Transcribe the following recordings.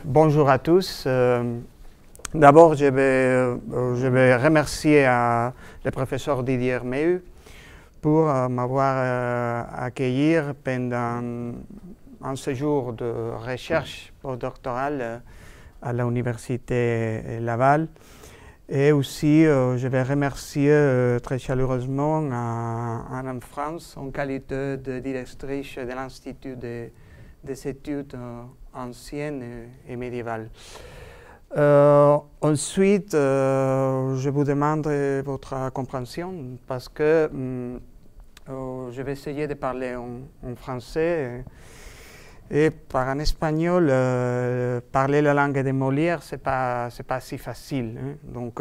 Bonjour à tous. D'abord, je vais remercier le professeur Didier Mehu pour m'avoir accueilli pendant un séjour de recherche postdoctorale à l'Université Laval. Et aussi, je vais remercier très chaleureusement Anne France en qualité de directrice de l'Institut des études anciennes et médiévales. Ensuite, je vous demande votre compréhension parce que je vais essayer de parler en français et par en espagnol, parler la langue de Molière, c'est pas si facile. Hein. Donc,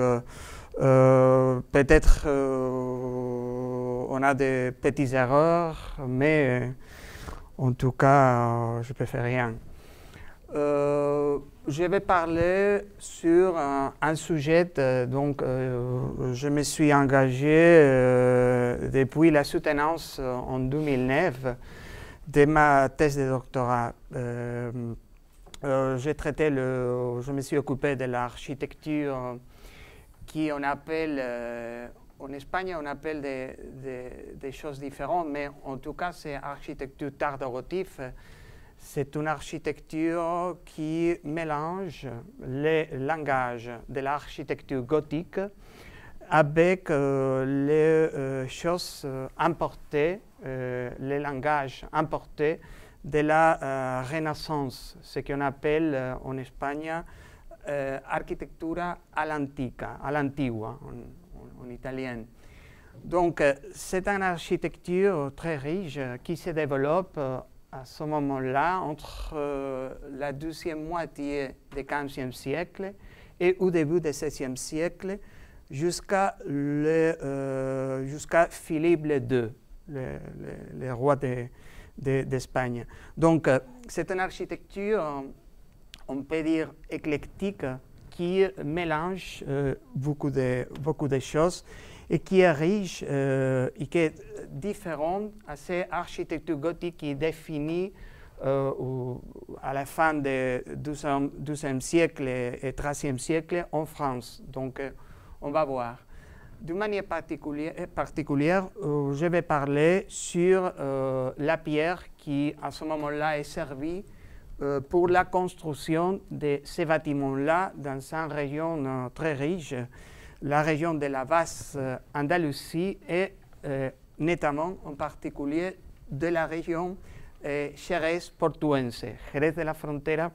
peut-être on a des petites erreurs, mais en tout cas, je ne fais rien. Je vais parler sur un sujet, je me suis engagé depuis la soutenance en 2009 de ma thèse de doctorat. Je me suis occupé de l'architecture qui on appelle, en Espagne on appelle des choses différentes, mais en tout cas c'est architecture tardo-gotique. C'est une architecture qui mélange les langages de l'architecture gothique avec les choses importées, les langages importés de la Renaissance, ce qu'on appelle en Espagne architectura all'antigua en italien. Donc c'est une architecture très riche qui se développe à ce moment-là, entre la deuxième moitié du XVe siècle et au début du XVIe siècle, jusqu'à Philippe II, le roi d'Espagne. Donc, c'est une architecture, on peut dire, éclectique, qui mélange beaucoup de choses et qui est riche et qui est différente à cette architecture gothique qui est définie à la fin du XIIe siècle et XIIIe siècle en France. Donc, on va voir. D'une manière particulière, je vais parler sur la pierre qui, à ce moment-là, est servie pour la construction de ces bâtiments-là dans une région très riche, la région de la Basse Andalousie et notamment en particulier de la région Jerez portuense, Jerez de la Frontera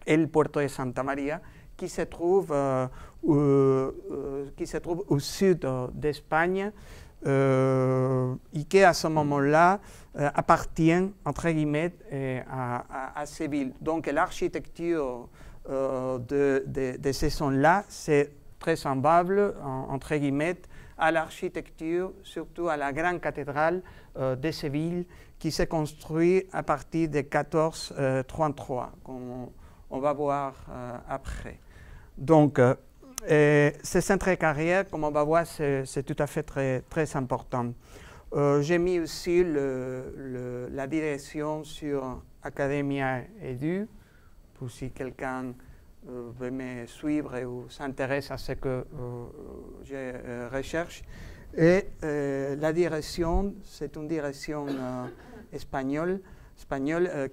et le Puerto de Santa Maria, qui se trouve au sud d'Espagne et qui à ce moment-là appartient entre guillemets à ces villes. Donc l'architecture de ces zones-là, c'est très semblable, entre guillemets, à l'architecture, surtout à la grande cathédrale de Séville, qui s'est construite à partir de 1433, comme on va voir après. Donc, ces centres carrières, comme on va voir, c'est tout à fait très important. J'ai mis aussi la direction sur Academia Edu, pour si quelqu'un veut me suivre ou s'intéresse à ce que je recherche. Et la direction, c'est une direction espagnole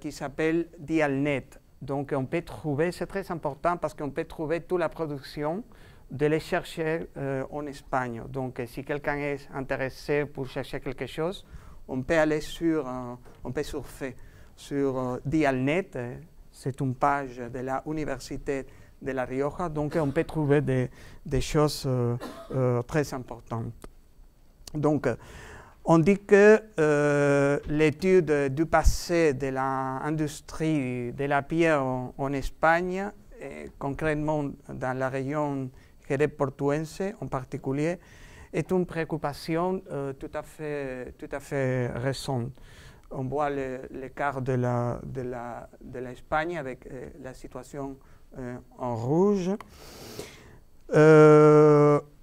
qui s'appelle Dialnet. Donc on peut trouver, c'est très important parce qu'on peut trouver toute la production de les chercher en Espagne. Donc si quelqu'un est intéressé pour chercher quelque chose, on peut aller on peut surfer sur Dialnet. C'est une page de l'Université de La Rioja, donc on peut trouver des choses très importantes. Donc, on dit que l'étude du passé de l'industrie de la pierre en Espagne, concrètement dans la région Jerez Portuense en particulier, est une préoccupation tout à fait récente. On voit l'écart de l'Espagne avec la situation en rouge.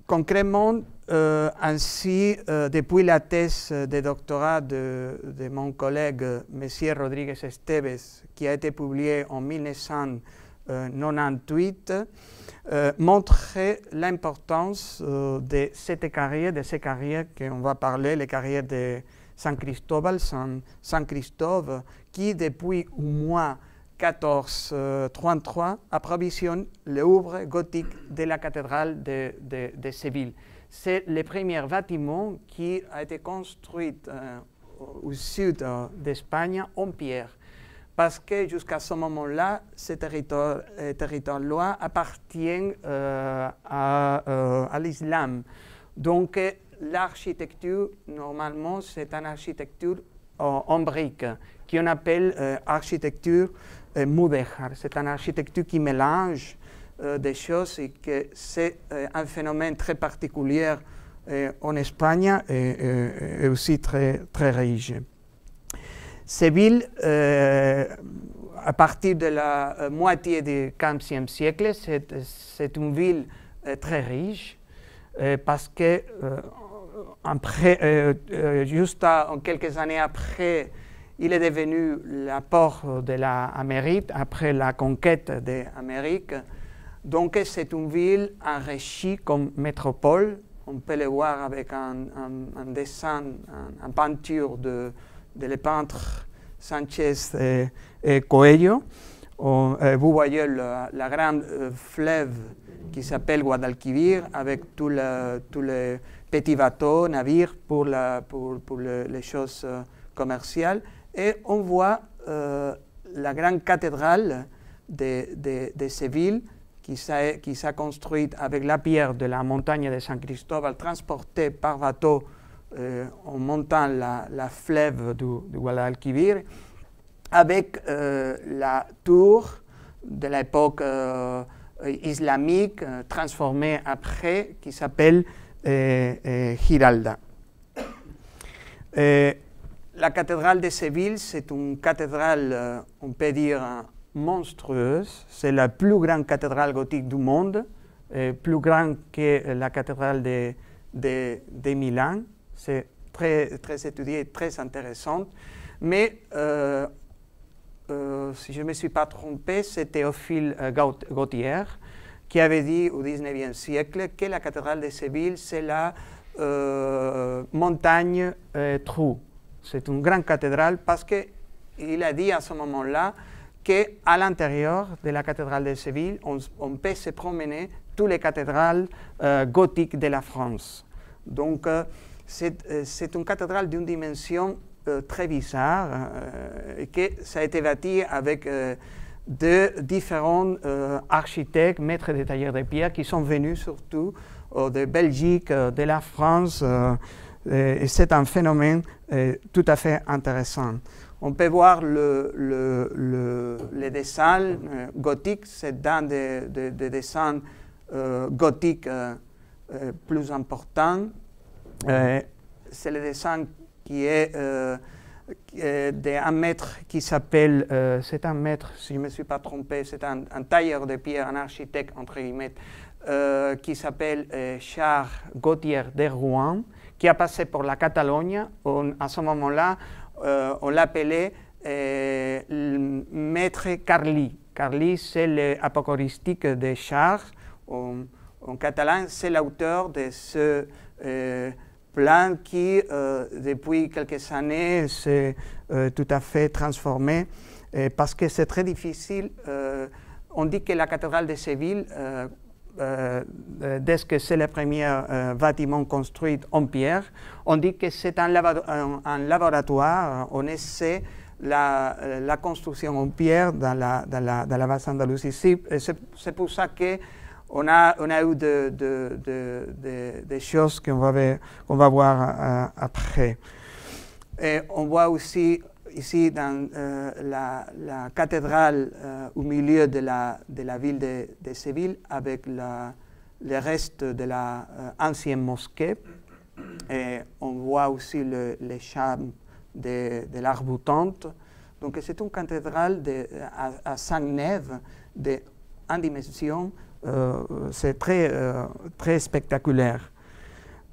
Concrètement, ainsi, depuis la thèse de doctorat de mon collègue M. Rodríguez Esteves, qui a été publiée en 1998, montrait l'importance de ces carrières qu'on va parler, les carrières de San Cristóbal, San Christophe, qui depuis au moins 1433 approvisionne l'œuvre gothique de la cathédrale de Séville. C'est le premier bâtiment qui a été construit au sud d'Espagne en pierre, parce que jusqu'à ce moment-là, ce territoire-là appartient à l'islam. Donc, l'architecture, normalement, c'est une architecture en briques, qu'on appelle architecture mudéjar. C'est une architecture qui mélange des choses et que c'est un phénomène très particulier en Espagne et aussi très riche. Séville, à partir de la moitié du XVe siècle, c'est une ville très riche parce que juste quelques années après, il est devenu la porte de l'Amérique après la conquête de l'Amérique. Donc c'est une ville enrichie comme métropole. On peut le voir avec un dessin, une peinture de le peintre Sanchez et Coello. Vous voyez la grande fleuve qui s'appelle Guadalquivir avec tous les petits bateaux, navires pour les choses commerciales. Et on voit la grande cathédrale de Séville qui s'est construite avec la pierre de la montagne de San Cristóbal transportée par bateau en montant la fleuve du Guadalquivir, avec la tour de l'époque islamique transformée après qui s'appelle Giralda. La cathédrale de Séville, c'est une cathédrale, on peut dire, monstrueuse. C'est la plus grande cathédrale gothique du monde, plus grande que la cathédrale de Milan. C'est très étudié, très intéressant. Mais si je ne me suis pas trompé, c'est Théophile Gautier qui avait dit au XIXe siècle que la cathédrale de Séville, c'est la montagne trou. C'est une grande cathédrale parce qu'il a dit à ce moment-là qu'à l'intérieur de la cathédrale de Séville, on peut se promener toutes les cathédrales gothiques de la France. Donc, c'est une cathédrale d'une dimension très bizarre et que ça a été bâti avec de différents architectes, maîtres de tailleurs de pierre qui sont venus surtout de Belgique, de la France. Et c'est un phénomène tout à fait intéressant. On peut voir les dessins gothiques, c'est dans des dessins gothiques plus importants. C'est le dessin qui est d'un maître qui s'appelle, c'est un maître, si je ne me suis pas trompé, c'est un tailleur de pierre, un architecte, entre guillemets, qui s'appelle Charles Gautier de Rouen, qui a passé pour la Catalogne. À ce moment-là, on l'appelait maître Carli. Carli, c'est l'apocoristique de Charles. En catalan, c'est l'auteur de ce plan qui, depuis quelques années, s'est tout à fait transformé parce que c'est très difficile. On dit que la cathédrale de Séville, dès que c'est le premier bâtiment construit en pierre, on dit que c'est un laboratoire. On essaie la construction en pierre dans la basse Andalousie. C'est pour ça qu'on a eu des choses qu'on va voir après. Et on voit aussi ici dans la cathédrale au milieu de la ville de Séville avec les restes de l'ancienne mosquée. Et on voit aussi les chambres de l'arc-boutante. Donc c'est une cathédrale à 5 nefs en dimension. C'est très spectaculaire.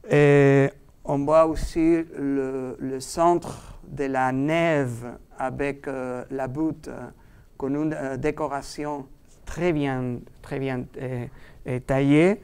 Et on voit aussi le centre de la nef avec la voûte con une décoration très bien taillée,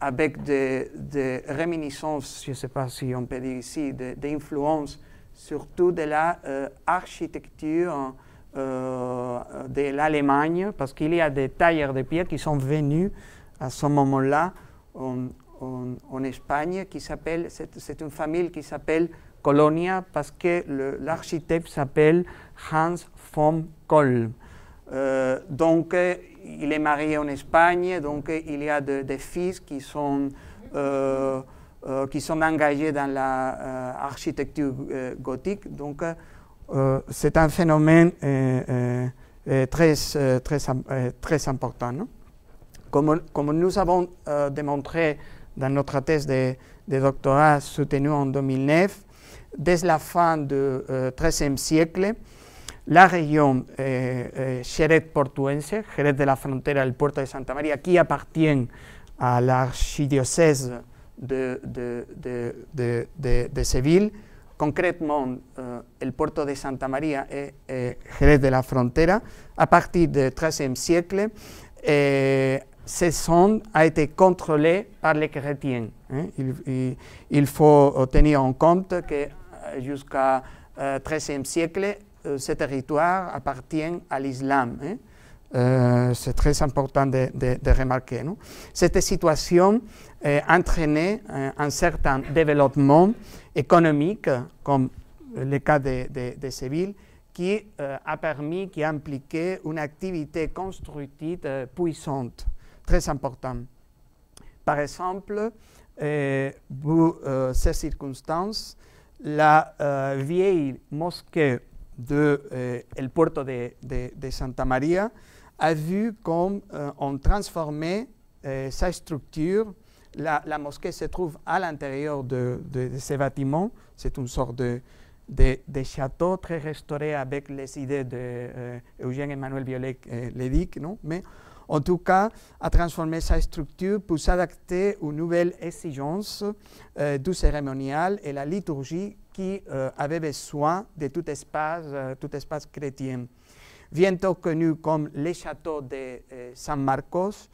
avec des réminiscences, je ne sais pas si on peut dire ici, d'influences surtout de l'architecture de l'Allemagne, parce qu'il y a des tailleurs de pierre qui sont venus à ce moment-là en Espagne, c'est une famille qui s'appelle Colonia, parce que l'architecte s'appelle Hans von Kolm. Donc, il est marié en Espagne, donc il y a des fils qui sont engagés dans l'architecture gothique. Donc, c'est un phénomène très important. Non? Comme nous avons démontré dans notre thèse de doctorat soutenue en 2009, dès la fin du XIIIe siècle, la région Xéret-Portuense, Jerez de la Frontera, el puerto de Santa María, qui appartient à l'archidiocèse de Séville, concrètement el puerto de Santa María et Jerez de la Frontera, à partir du XIIIe siècle, ces zones a été contrôlées par les chrétiens. Hein. Il faut tenir en compte que jusqu'au XIIIe siècle, ce territoire appartient à l'islam. Hein. C'est très important de remarquer. Non? Cette situation entraînait un certain développement économique, comme le cas de Séville, qui a impliqué une activité constructive puissante, très importante. Par exemple, pour ces circonstances, la vieille mosquée el puerto de Santa María a vu comme on transformait sa structure. La mosquée se trouve à l'intérieur de ces bâtiments. C'est une sorte de château très restauré avec les idées d'Eugène Emmanuel Viollet-le-Duc, non? Mais en tout cas, a transformé sa structure pour s'adapter aux nouvelles exigences du cérémonial et la liturgie qui avait besoin de tout espace chrétien. Bientôt connu comme le château de San Marcos,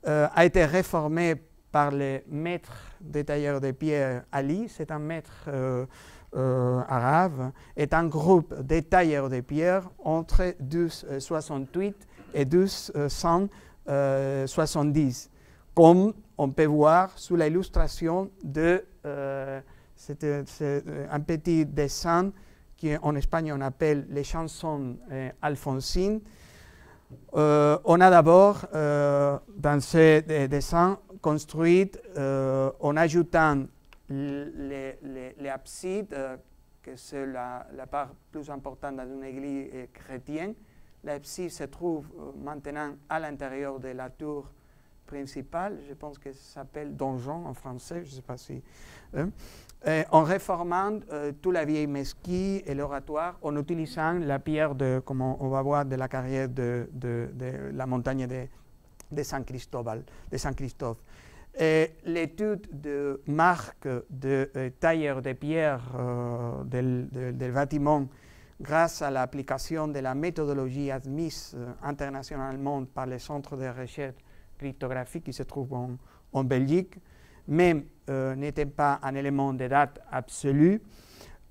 a été réformé par le maître des tailleurs de pierre Ali, c'est un maître arabe, est un groupe de tailleurs de pierre entre 1268 et 1270, comme on peut voir sous l'illustration de c'est un petit dessin qu'en Espagne on appelle les chansons alfonsines. On a d'abord dans ce dessin construit en ajoutant les absides, que c'est la part plus importante dans une église chrétienne. L'abside se trouve maintenant à l'intérieur de la tour principale, je pense que ça s'appelle donjon en français, je ne sais pas si. En réformant toute la vieille mesquite et l'oratoire, en utilisant la pierre, comme on va voir, de la carrière de la montagne de San Cristóbal, de San Christophe. L'étude de marque de tailleurs de pierre del bâtiment, grâce à l'application de la méthodologie admise internationalement par le Centre de recherche cryptographique qui se trouve en Belgique, mais n'était pas un élément de date absolu,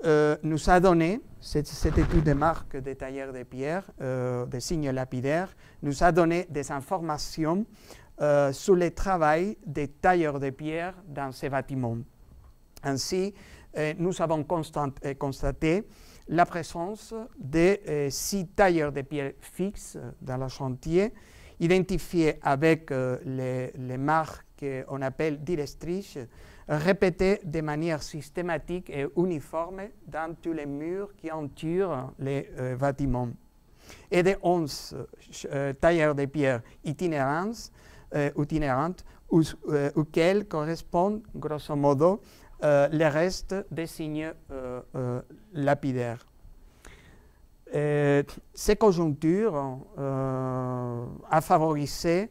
nous a donné, cette étude de marque des tailleurs de pierre, des signes lapidaires, nous a donné des informations sur le travail des tailleurs de pierre dans ces bâtiments. Ainsi, nous avons constaté la présence de 6 tailleurs de pierre fixes dans le chantier, identifiés avec les marques qu'on appelle directrices, répétées de manière systématique et uniforme dans tous les murs qui entourent les bâtiments. Et de 11 tailleurs de pierre itinérants itinérantes auxquelles correspondent, grosso modo, les restes des signes lapidaires. Ces conjonctures a favorisé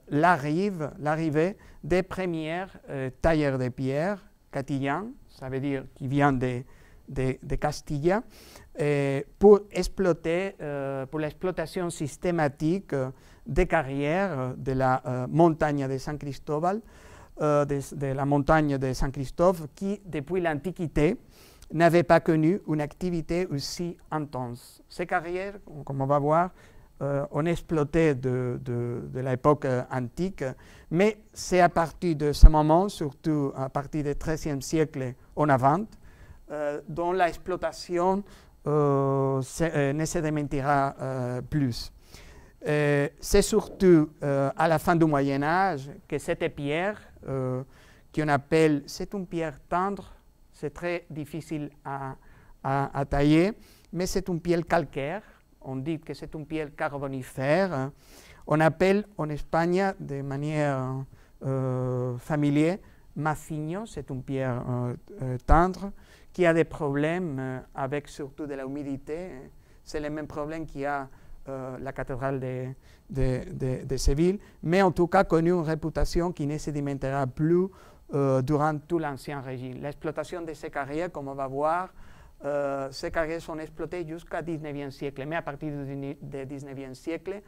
l'arrivée des premières tailleurs de pierre catillans, ça veut dire qui viennent de Castille, pour l'exploitation systématique des carrières de la montagne de San Cristóbal, de la montagne de San Christophe, qui, depuis l'Antiquité, n'avait pas connu une activité aussi intense. Ces carrières, comme on va voir, on exploité de l'époque antique, mais c'est à partir de ce moment, surtout à partir du XIIIe siècle en avant, dont l'exploitation ne se démentira plus. C'est surtout à la fin du Moyen-Âge que cette pierre, qu'on appelle, c'est une pierre tendre, c'est très difficile à tailler, mais c'est une pierre calcaire. On dit que c'est une pierre carbonifère. On appelle en Espagne de manière familière maciño, c'est une pierre tendre qui a des problèmes avec surtout de l'humidité. C'est le même problème qu'il y a la cathédrale de Séville, mais en tout cas connu une réputation qui ne se sédimentera plus durant tout l'Ancien Régime. L'exploitation de ces carrières, comme on va voir, ces carrières sont exploitées jusqu'au XIXe siècle, mais à partir du XIXe siècle,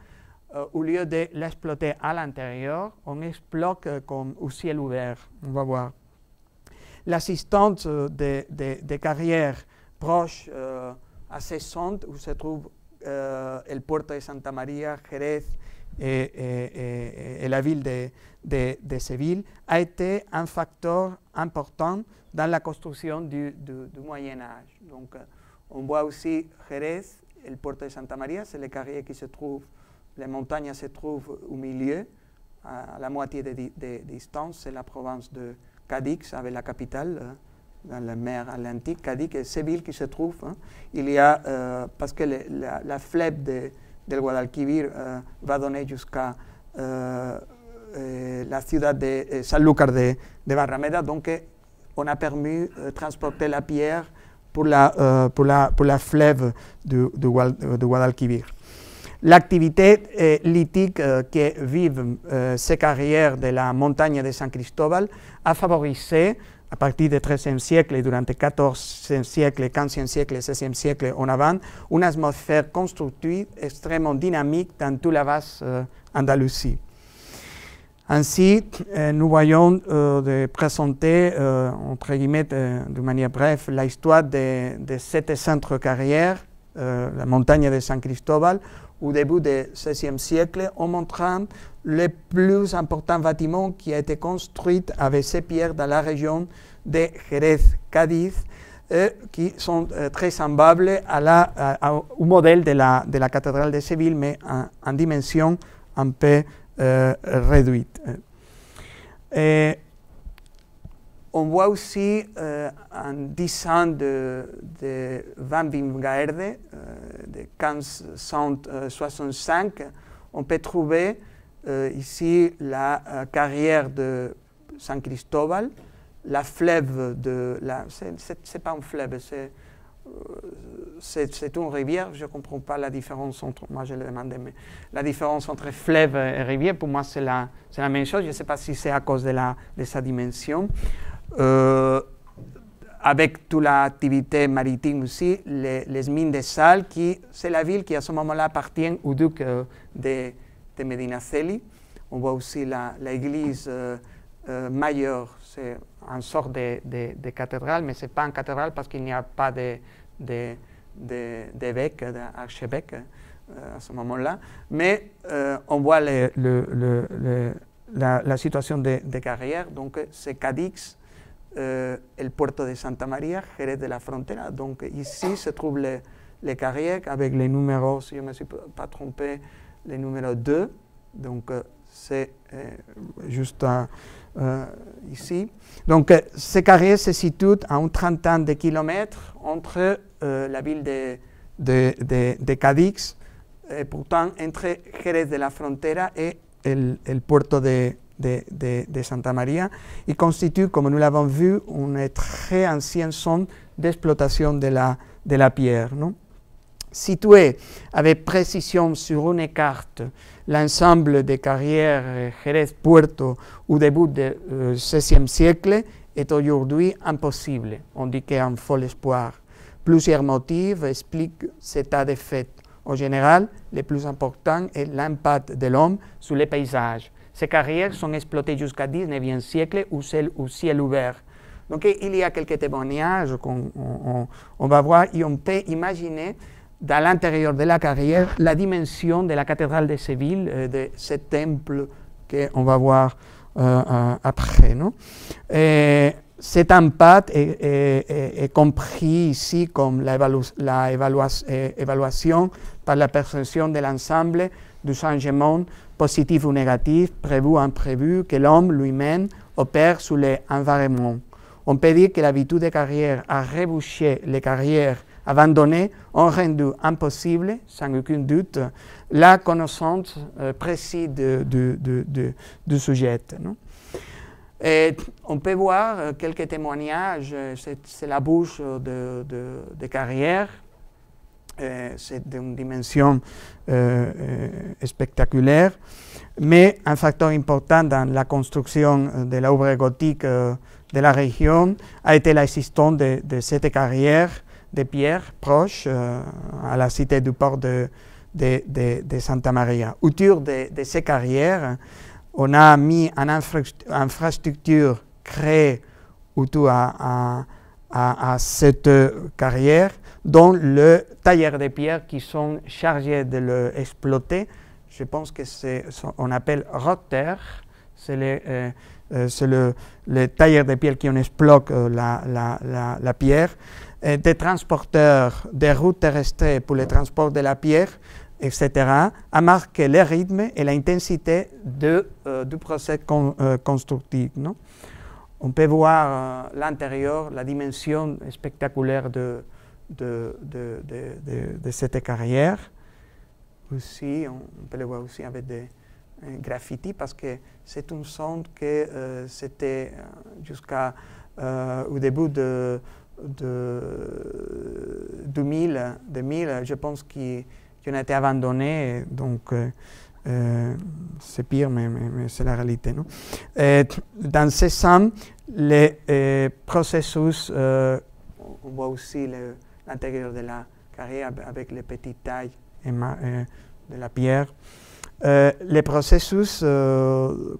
au lieu de l'exploiter à l'intérieur, on exploite comme au ciel ouvert. On va voir. L'assistance des carrières proches à ces centres, où se trouve le Puerto de Santa María, Jerez et la ville de Séville, a été un facteur important dans la construction du Moyen-Âge. Donc, on voit aussi Jerez et le Puerto de Santa María, c'est les carrières qui se trouvent, les montagnes se trouvent au milieu, à la moitié de distance, c'est la province de Cadix, avec la capitale, dans la mer Atlantique, Cadix et Séville qui se trouve. Il y a, parce que la fleuve del Guadalquivir va donner jusqu'à la ciudad de Sanlúcar de Barrameda, donc on a permis de transporter la pierre pour la fleuve du Guadalquivir. L'activité lithique que vivent ces carrières de la montagne de San Cristóbal a favorisé, à partir du XIIIe siècle et durant le XIVe siècle, XVe siècle et XVIe siècle en avant, une atmosphère constructive extrêmement dynamique dans toute la vaste Andalousie. Ainsi, nous voyons de présenter, entre guillemets, de manière brève, l'histoire de cette centre carrière, la montagne de San Cristóbal, au début du XVIe siècle, en montrant le plus important bâtiment qui a été construit avec ces pierres dans la région de Jerez-Cadiz, qui sont très semblables au modèle de la cathédrale de Séville, mais en dimension un peu réduite. On voit aussi un dessin de Van Wingaerde de 1565. On peut trouver ici la carrière de San Cristóbal, la fleuve de la... C'est pas un fleuve, c'est une rivière. Je ne comprends pas la différence entre... Moi, je le demandais, mais la différence entre fleuve et rivière, pour moi, c'est la même chose. Je ne sais pas si c'est à cause de sa dimension. Avec toute l'activité maritime aussi, les mines de sel, c'est la ville qui à ce moment-là appartient au duc de Medinaceli. On voit aussi l'église majeure, c'est une sorte de cathédrale, mais ce n'est pas une cathédrale parce qu'il n'y a pas d'évêque, d'archevêque à ce moment-là. Mais on voit la situation des carrières, donc c'est Cadix, el Puerto de Santa María, Jerez de la Frontera. Donc ici se trouvent les carrières avec les numéros, si je ne me suis pas trompé, les numéros 2. Donc c'est juste ici. Donc ces carrières se situent à une trentaine de kilomètres entre la ville de Cadix, et pourtant entre Jerez de la Frontera et el puerto de Santa María y constitue, comme nous l'avons vu, une très ancienne zone d'exploitation de la pierre. Non? Situé avec précision sur une carte l'ensemble des carrières Jerez-Puerto au début du XVIe siècle est aujourd'hui impossible. On dit qu'il y a un fol espoir. Plusieurs motifs expliquent cet état de fait. En général, le plus important est l'impact de l'homme sur les paysages. Ces carrières sont exploitées jusqu'au XIXe siècle au ciel ouvert. Donc il y a quelques témoignages qu'on va voir et on peut imaginer dans l'intérieur de la carrière la dimension de la cathédrale de Séville, de ce temple qu'on va voir après. Non? Cet impact est compris ici comme l'évaluation par la perception de l'ensemble du changement positif ou négatif, prévu ou imprévu, que l'homme lui-même opère sur l'environnement. On peut dire que l'habitude des carrières a rebouché les carrières abandonnées ont rendu impossible, sans aucun doute, la connaissance précise du sujet. Non? Et on peut voir quelques témoignages, c'est la bouche de carrière, c'est d'une dimension spectaculaire, mais un facteur important dans la construction de l'œuvre gothique de la région a été l'existence de cette carrière de pierre proche à la cité du port de Santa Maria. Autour de ces carrières, on a mis une infrastructure créée autour à cette carrière, dont le tailleur de pierre qui sont chargés de l'exploiter. Je pense que on appelle rotter, c'est le tailleur de pierre qui en exploite la pierre, des transporteurs, des routes terrestres pour le transport de la pierre, etc., a marqué le rythme et l'intensité du procès constructif. Non? On peut voir l'intérieur, la dimension spectaculaire de cette carrière. Aussi, on peut le voir aussi avec des graffitis parce que c'est une zone que c'était jusqu'au début de 2000, je pense qui ont été abandonnés, donc c'est pire, mais c'est la réalité. Non? Dans ces sens, les processus, on voit aussi l'intérieur de la carrière avec les petites tailles de la pierre. Les processus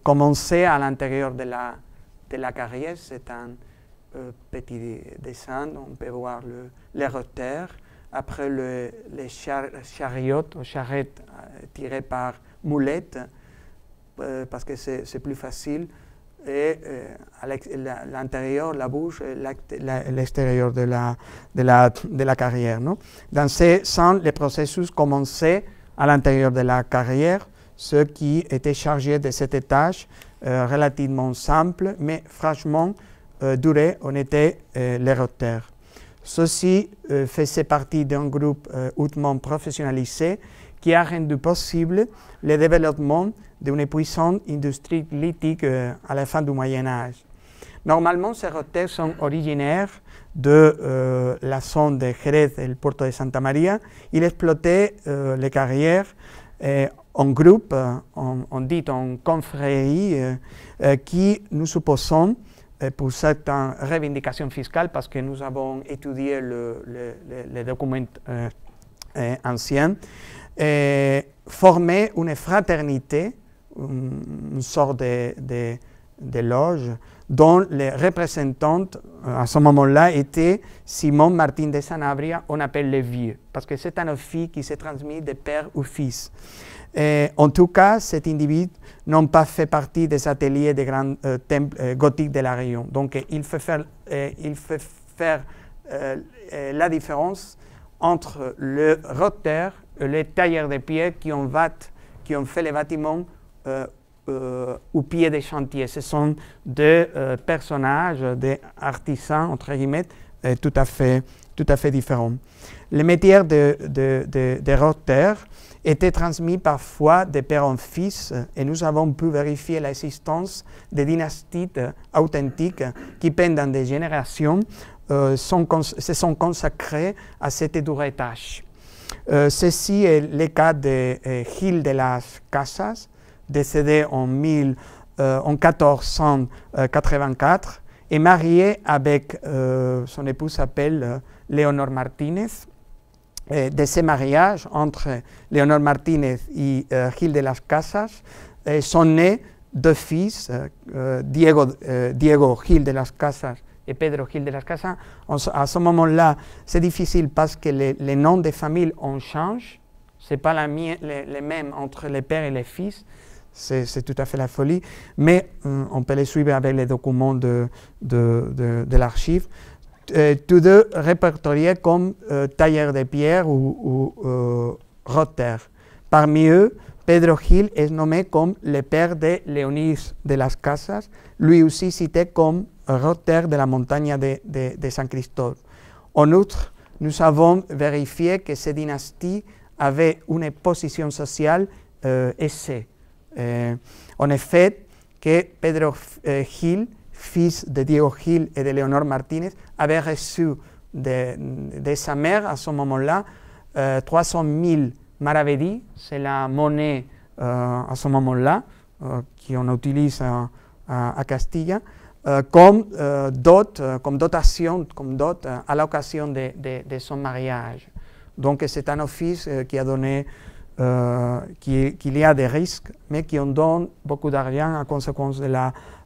commençaient à l'intérieur de la carrière, c'est un petit dessin, on peut voir les rotters, après les chariots ou charrettes tirées par moulette, parce que c'est plus facile, et à l'intérieur, la bouche, l'extérieur de la carrière. Non? Dans ce sens, les processus commençaient à l'intérieur de la carrière, ceux qui étaient chargés de cette tâche relativement simple, mais franchement durée, on était les rotters. Ceci faisait partie d'un groupe hautement professionnalisé qui a rendu possible le développement d'une puissante industrie lithique à la fin du Moyen-Âge. Normalement, ces rotters sont originaires de la zone de Jerez et le Puerto de Santa Maria. Ils exploitaient les carrières en groupe, on dit en confrérie, qui, nous supposons, pour certaines revendications fiscales, parce que nous avons étudié les documents anciens, formaient une fraternité, une sorte de loge, dont les représentants à ce moment-là étaient Simon Martin de Sanabria, on appelle les vieux, parce que c'est un office qui se transmet de père au fils. En tout cas, cet individu n'a pas fait partie des ateliers des grands temples gothiques de la région. Donc, il faut faire la différence entre le rotter et les tailleurs de pierre qui ont fait les bâtiments au pied des chantiers. Ce sont des personnages, des artisans, entre guillemets, tout à fait différents. Les métiers de rotter étaient transmis parfois de père en fils et nous avons pu vérifier l'existence des dynasties authentiques qui, pendant des générations, se sont consacrées à cet héritage. Ceci est le cas de Gil de las Casas, décédé en 1484, et marié avec son épouse s'appelle Leonor Martínez. De ce mariage entre Leonor Martínez et Gil de las Casas sont nés deux fils, Diego Gil de las Casas et Pedro Gil de las Casas. À ce moment-là, c'est difficile parce que les noms des familles ont changé. Ce n'est pas les mêmes entre les pères et les fils. C'est tout à fait la folie. Mais on peut les suivre avec les documents de l'archive. Tous deux répertoriés comme tailleurs de pierre ou rotter. Parmi eux, Pedro Gil est nommé comme le père de Leonis de las Casas, lui aussi cité comme rotter de la montagne de San Cristóbal. En outre, nous avons vérifié que ces dynasties avaient une position sociale aisée. En effet, que Pedro Gil, fils de Diego Gil et de Leonor Martínez, avait reçu de sa mère à ce moment-là 300 000 maravedis, c'est la monnaie à ce moment-là qu'on utilise à Castilla, comme dotation, comme dot à l'occasion de son mariage. Donc c'est un office qui a donné qu'il y a des risques, mais qui en donne beaucoup d'argent à conséquence de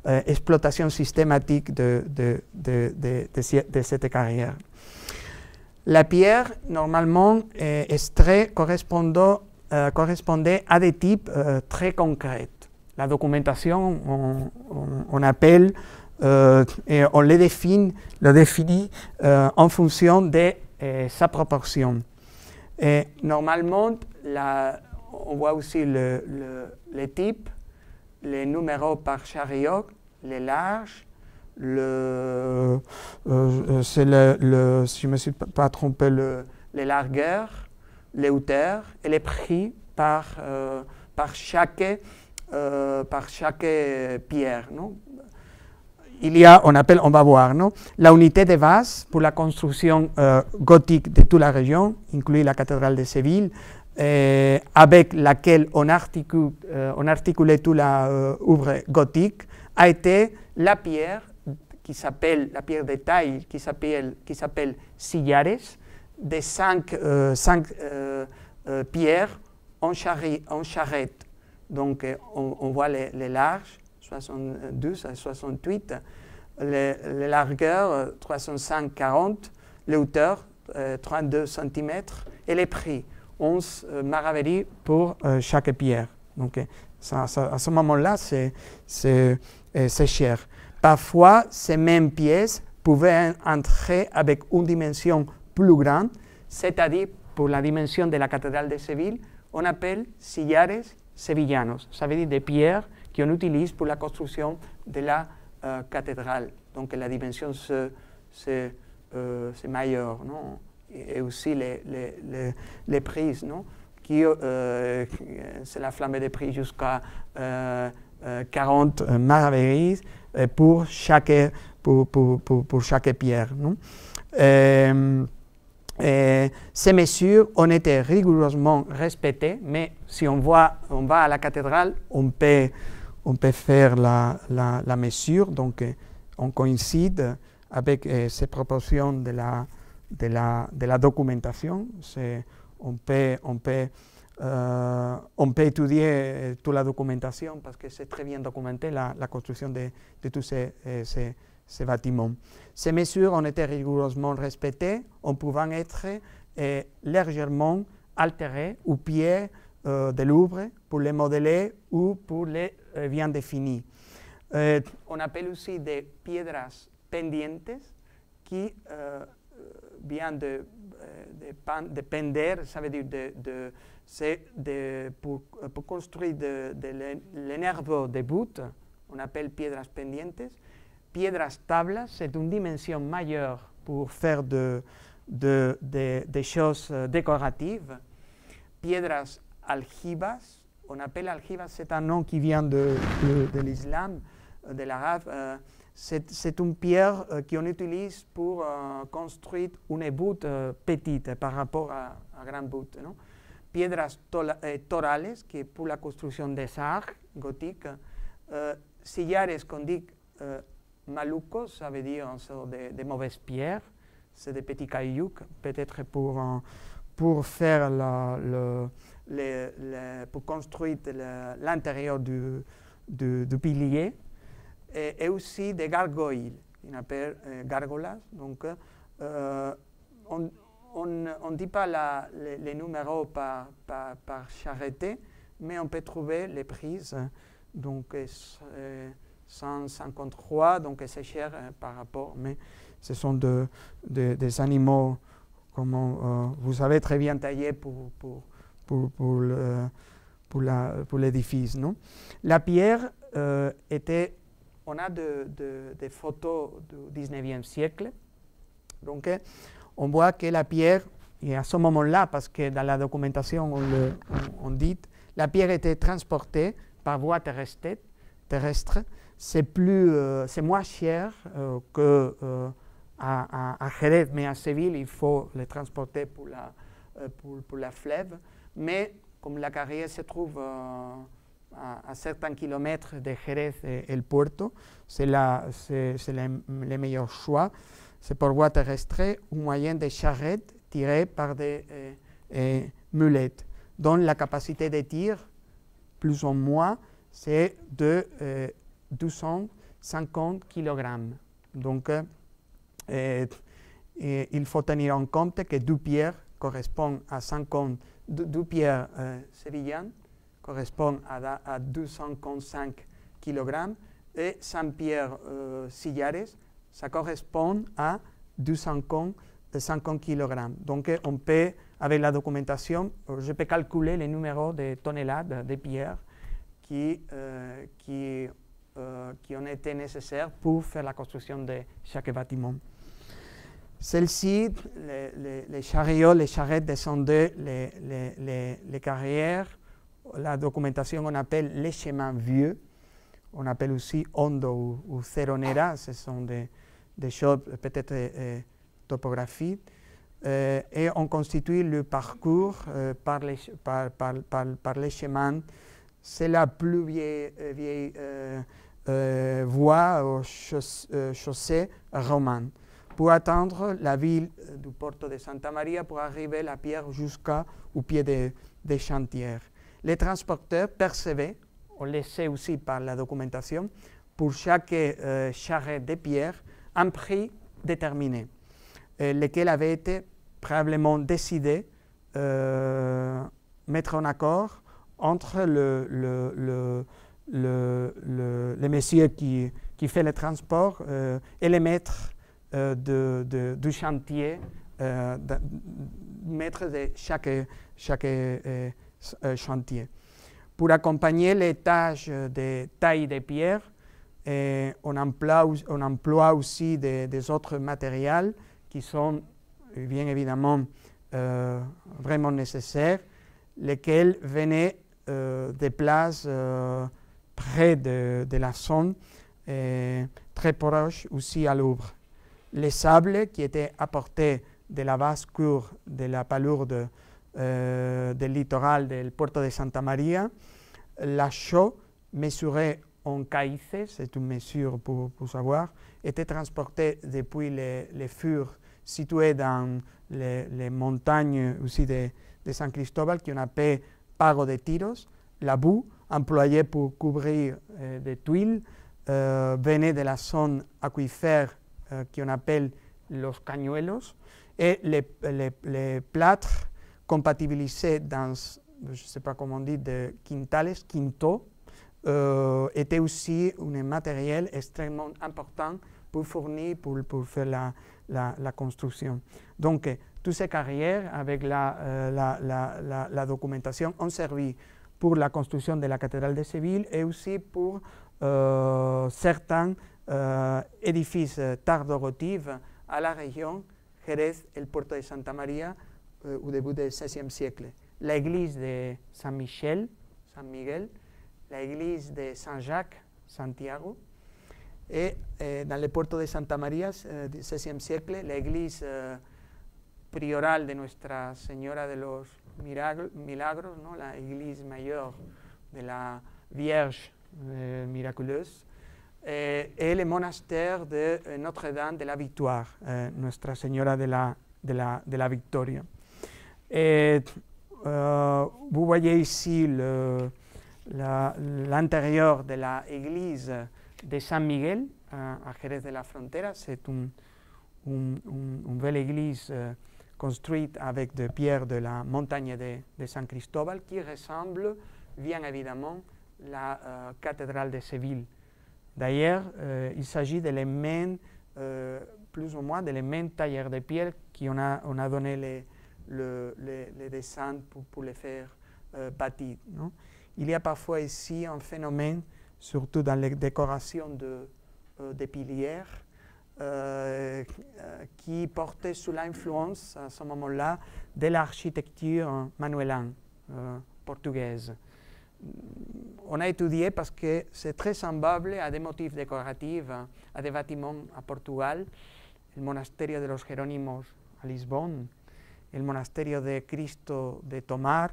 l'exploitation systématique de cette carrière. La pierre, normalement, extrait correspondait à des types très concrets. La documentation, on appelle et on le définit en fonction de sa proportion. Et normalement, on voit aussi les types, les numéros par chariot, les larges, si je ne me suis pas trompé, les largeurs, les hauteurs et les prix par chaque pierre. Non? Il y a, on va voir, non? La unité de base pour la construction gothique de toute la région, inclus la cathédrale de Séville, avec laquelle on articulait toute l'œuvre gothique, a été la pierre qui s'appelle, la pierre de taille qui s'appelle sillares, de 5 pierres en charrette. Donc on voit les larges, 72 à 68, les largeurs 305-40, les hauteurs 32 cm et les prix 11 maravedis pour chaque pierre. Donc à ce moment-là, c'est cher. Parfois, ces mêmes pièces pouvaient entrer avec une dimension plus grande, c'est-à-dire pour la dimension de la cathédrale de Séville, on appelle sillares sevillanos. Ça veut dire des pierres qu'on utilise pour la construction de la cathédrale. Donc la dimension c'est meilleur, non? Et aussi les prises, non? C'est la flamme des prix jusqu'à 40 maravedis pour chaque pierre. Non? Ces mesures ont été rigoureusement respectées, mais si on va à la cathédrale, on peut faire la mesure, donc on coïncide avec ces proportions de la documentation. On peut étudier toute la documentation parce que c'est très bien documenté la construction de tous ces bâtiments. Ces mesures ont été rigoureusement respectées en pouvant être légèrement altérées au pied de l'œuvre pour les modeler ou pour les bien définir. On appelle aussi des piedras pendientes qui viennent de pender, ça veut dire pour construire les nerveux de bout, on appelle piedras pendientes. Piedras tablas, c'est une dimension majeure pour faire des choses décoratives. Piedras aljibas. On appelle aljibas, c'est un nom qui vient de l'islam, de l'arabe. C'est une pierre qu'on utilise pour construire une voûte petite par rapport à grande voûte. Non? Piedras torales, qui est pour la construction des arcs gothiques. Sillares qu'on dit malucos, ça veut dire de mauvaises pierres. C'est des petits cailloux, peut-être pour faire pour construire l'intérieur du pilier. Et aussi des gargoyles, qu'on appelle gargolas. Donc, on ne dit pas les numéros par charreté, mais on peut trouver les prises. Donc, 153, donc c'est cher par rapport, mais ce sont des animaux, comme vous avez très bien taillés pour l'édifice. Non? La pierre était, on a des photos du 19e siècle, donc on voit que la pierre, et à ce moment-là, parce que dans la documentation on dit, la pierre était transportée par voie terrestre. C'est moins cher qu'à Jerez, mais à Séville, il faut le transporter pour la fleuve. Mais comme la carrière se trouve à certains kilomètres de Jerez et le Puerto, c'est le meilleur choix. C'est par voie terrestre ou moyen de charrettes tirées par des mulettes, dont la capacité de tir, plus ou moins, c'est de 250 kg. Donc, il faut tenir en compte que 2 pierres correspondent à 50, 2 pierres sévillanes correspondent à 255 kg et 100 pierres sillares, ça correspond à 250 kg. Donc, on peut, avec la documentation, je peux calculer les numéros de tonnes de pierres qui ont été nécessaires pour faire la construction de chaque bâtiment. Celles-ci, les chariots, les charrettes descendaient les carrières. La documentation, on appelle les chemins vieux. On appelle aussi hondo ou ceronera. Ce sont des choses peut-être topographiques. Et on constitue le parcours par les chemins. C'est la plus vieille voie ou chaussée romane pour atteindre la ville du Porto de Santa Maria pour arriver la pierre jusqu'au pied des chantiers. Les transporteurs percevaient, on le sait aussi par la documentation, pour chaque charrette de pierre, un prix déterminé, lequel avait été probablement décidé mettre en accord entre le monsieur qui fait le transport et les maîtres du chantier, maître de chaque chantier. Pour accompagner les tâches de taille de pierre, on emploie aussi des autres matériels qui sont bien évidemment vraiment nécessaires, lesquels venaient des places près de la zone, très proche aussi à Louvre. Les sables qui étaient apportés de la basse-cour de la palourde del littoral del Puerto de Santa Maria, la chaux mesurée en caïces, c'est une mesure pour savoir, était transportée depuis les furs situés dans les montagnes aussi de San Cristóbal, qu'on appelle Pago de Tiros. La boue employée pour couvrir des tuiles venait de la zone aquifère qu'on appelle los cañuelos, et les plâtres compatibilisés dans, je ne sais pas comment on dit, de quintales, quinto, était aussi un matériel extrêmement important pour fournir, pour faire la construction. Donc, toutes ces carrières, avec la documentation, ont servi pour la construction de la cathédrale de Séville et aussi pour certains édifices tardo-gothiques à la région Jerez et le Puerto de Santa Maria au début du XVIe siècle. l'église de Saint-Michel, Saint-Miguel, l'église de Saint-Jacques, Santiago, et dans le puerto de Santa María du XVIe siècle, l'église prioral de Nuestra Señora de los Milagros, ¿no? La église majeure de la Vierge miraculeuse, et le monastère de Notre-Dame de la Victoire, Nuestra Señora de la Victoria. Et vous voyez ici l'intérieur de l'église de San Miguel à Jerez de la Frontera. C'est une belle église construite avec des pierres de la montagne de San Cristóbal qui ressemble bien évidemment à la cathédrale de Séville. D'ailleurs, il s'agit d'éléments, plus ou moins d'éléments taillés de pierre qui on a donné les dessins pour les faire bâtir. Non? Il y a parfois ici un phénomène, surtout dans les décorations des piliers, qui portait sous l'influence à ce moment-là de l'architecture manuelane portugaise. On a étudié parce que c'est très semblable à des motifs décoratifs, à des bâtiments à Portugal, le monasterio de los Jerónimos à Lisbonne, el monasterio de Cristo de Tomar,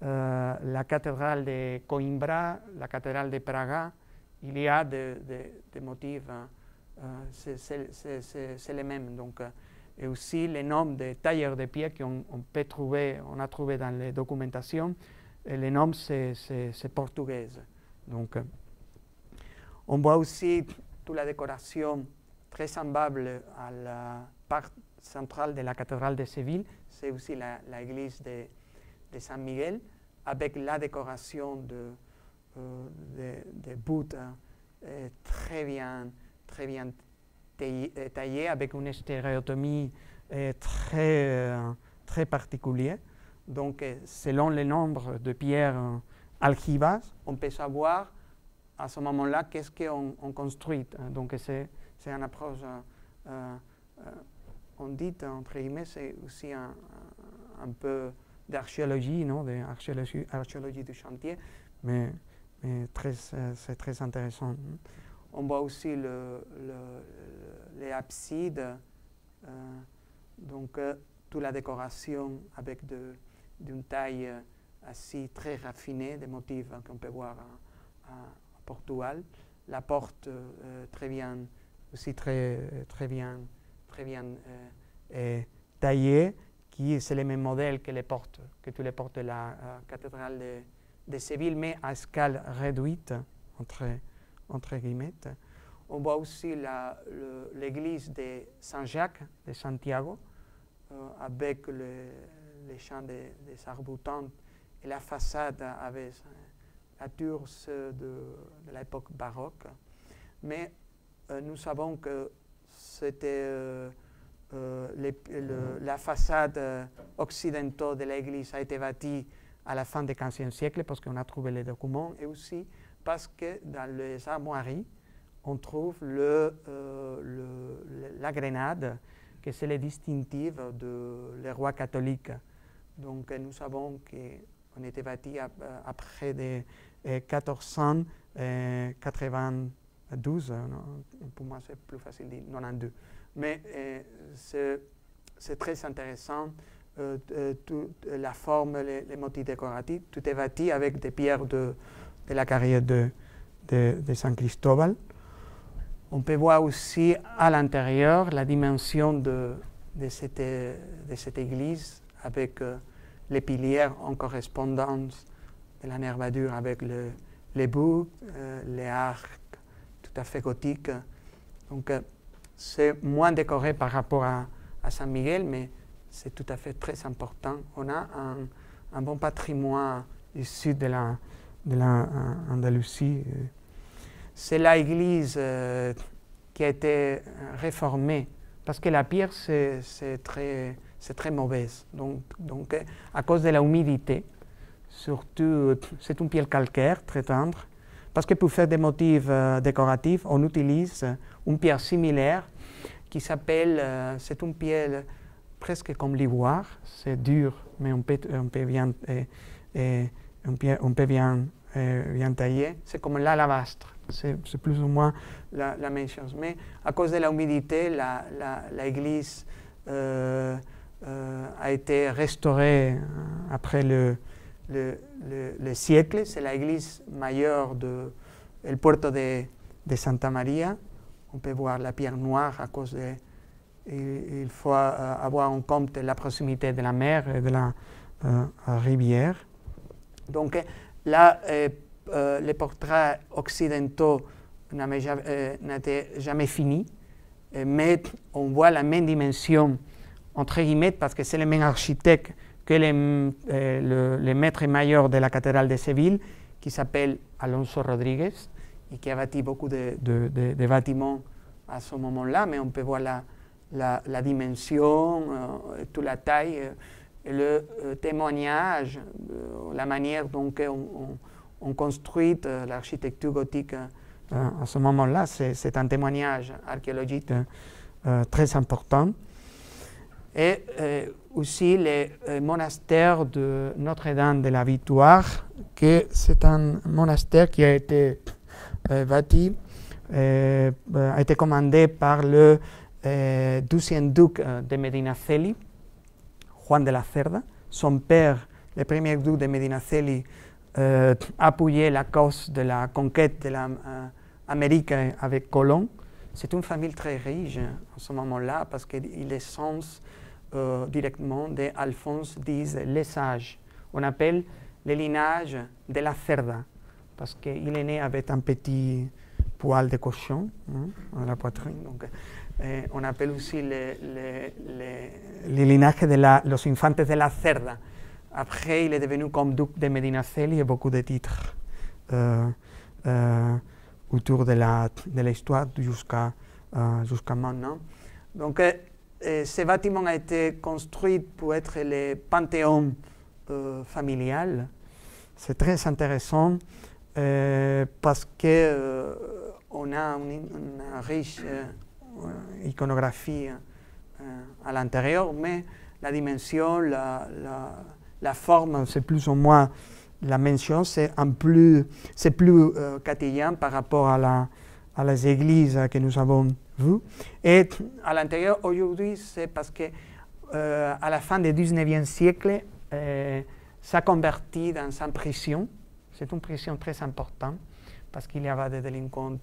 la cathédrale de Coimbra, la cathédrale de Praga. Il y a des motifs, c'est les mêmes. Donc, et aussi les noms de tailleurs de pierre qu'on a trouvé dans les documentations. Et les noms, c'est portugais. Donc, on voit aussi toute la décoration très semblable à la part centrale de la cathédrale de Séville. C'est aussi l'église de San Miguel, avec la décoration de Bouddha très bien taillée, avec une stéréotomie très particulière. Donc, selon le nombre de pierres aljibas, on peut savoir à ce moment-là qu'est-ce qu'on construit. Donc, c'est une approche, on dit, entre guillemets, c'est aussi un peu d'archéologie, non, d'archéologie du chantier, mais c'est très intéressant. On voit aussi les absides, donc toute la décoration avec d'une taille assez très raffinée, des motifs qu'on peut voir à Portugal. La porte très bien taillée, qui c'est le même modèle que tous les portes de la cathédrale de Séville, mais à escale réduite, entre guillemets. On voit aussi l'église de Saint-Jacques de Santiago, avec les champs des arcs-boutants et la façade avec la tour de l'époque baroque. Mais nous savons que c'était la façade occidentale de l'église a été bâtie à la fin du XVe siècle parce qu'on a trouvé les documents, et aussi parce que dans les armoiries, on trouve la grenade, que c'est le distinctif des rois catholiques. Donc nous savons qu'on était bâti après de 1492, pour moi c'est plus facile de dire 92. Mais c'est très intéressant, la forme, les motifs décoratifs, tout est bâti avec des pierres de la carrière de San Cristóbal. On peut voir aussi à l'intérieur la dimension de cette église avec les piliers en correspondance de la nervadure avec les bouts, les arcs tout à fait gothiques. Donc c'est moins décoré par rapport à San Miguel, mais c'est tout à fait très important. On a un bon patrimoine du sud de l'Andalousie. C'est l'église qui a été réformée, parce que la pierre, c'est très mauvaise. Donc, à cause de l'humidité, surtout, c'est une pierre calcaire très tendre, parce que pour faire des motifs décoratifs, on utilise une pierre similaire qui s'appelle, c'est une pierre presque comme l'ivoire, c'est dur, mais on peut bien, bien tailler. C'est comme l'alabastre, c'est plus ou moins la même chose. Mais à cause de l'humidité, l'église a été restaurée après le siècle. C'est l'église majeure du Puerto de Santa Maria. On peut voir la pierre noire à cause de... Il faut avoir en compte la proximité de la mer et de la rivière. Donc là, les portraits occidentaux n'étaient jamais finis, mais on voit la même dimension, entre guillemets, parce que c'est le même architecte que le maître major de la cathédrale de Séville, qui s'appelle Alonso Rodriguez, et qui a bâti beaucoup de bâtiments à ce moment-là, mais on peut voir la dimension, toute la taille, le témoignage, la manière dont on construit l'architecture gothique à ce moment-là. C'est un témoignage archéologique très important. Et aussi le monastère de Notre-Dame de la Victoire, que c'est un monastère qui a été bâti, a été commandé par le 12e duc de Medinaceli, Juan de la Cerda. Son père, le premier duc de Medinaceli, appuyait la cause de la conquête de l'Amérique avec Colomb. C'est une famille très riche à ce moment-là parce qu'il est sens directement d'Alphonse X le Sage. On appelle le lignage de la Cerda parce qu'il est né avec un petit poil de cochon à la poitrine. Donc, on appelle aussi le lignage de los infantes de la Cerda. Après, il est devenu comme duc de Medinaceli et beaucoup de titres autour de l'histoire jusqu'à maintenant. Donc, ce bâtiment a été construit pour être le panthéon familial. C'est très intéressant parce qu'on a une riche iconographie à l'intérieur, mais la dimension, la forme, c'est plus ou moins la même chose. C'est plus cathéien par rapport à les églises que nous avons vues. Et à l'intérieur, aujourd'hui, c'est parce que à la fin du 19e siècle, ça a converti dans une prison. C'est une prison très importante parce qu'il y avait des délinquants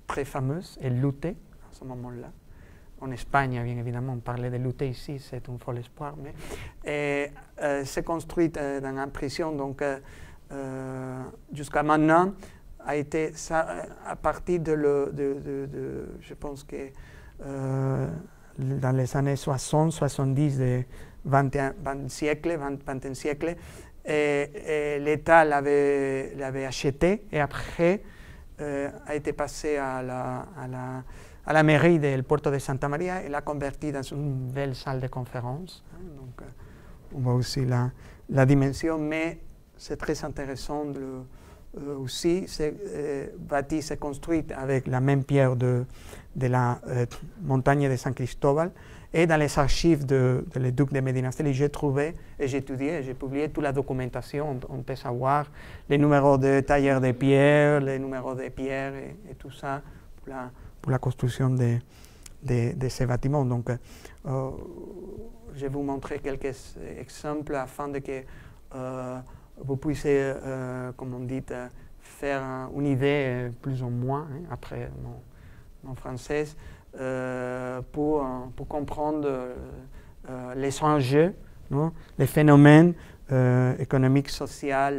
très fameux et lootés à ce moment-là. En Espagne, bien évidemment, on parlait de lutter ici, c'est un faux espoir, mais c'est construit dans une prison, donc jusqu'à maintenant, a été ça, à partir je pense que dans les années 60, 70 du 20e siècle, l'État l'avait acheté et après a été passé à la mairie del Puerto de Santa Maria et l'a converti dans une belle salle de conférence. Donc, on voit aussi la dimension, mais c'est très intéressant aussi. Bâti, c'est construit avec la même pierre de la montagne de San Cristóbal. Et dans les archives le duc de Medinaceli, j'ai trouvé et j'ai étudié, j'ai publié toute la documentation. On peut savoir les numéros de tailleurs de pierre, les numéros de pierre et tout ça pour la construction de ces bâtiments. Donc, je vais vous montrer quelques exemples afin que vous puissiez, comme on dit, faire une idée plus ou moins, après mon français, pour comprendre les enjeux, les phénomènes économiques, sociaux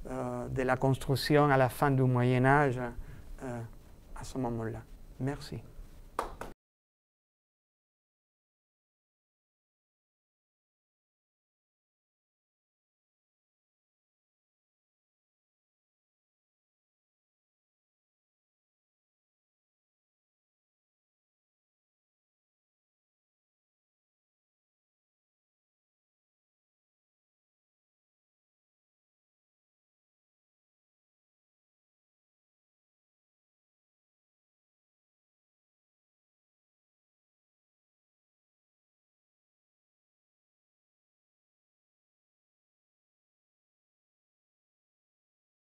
de la construction à la fin du Moyen Âge à ce moment-là. Merci.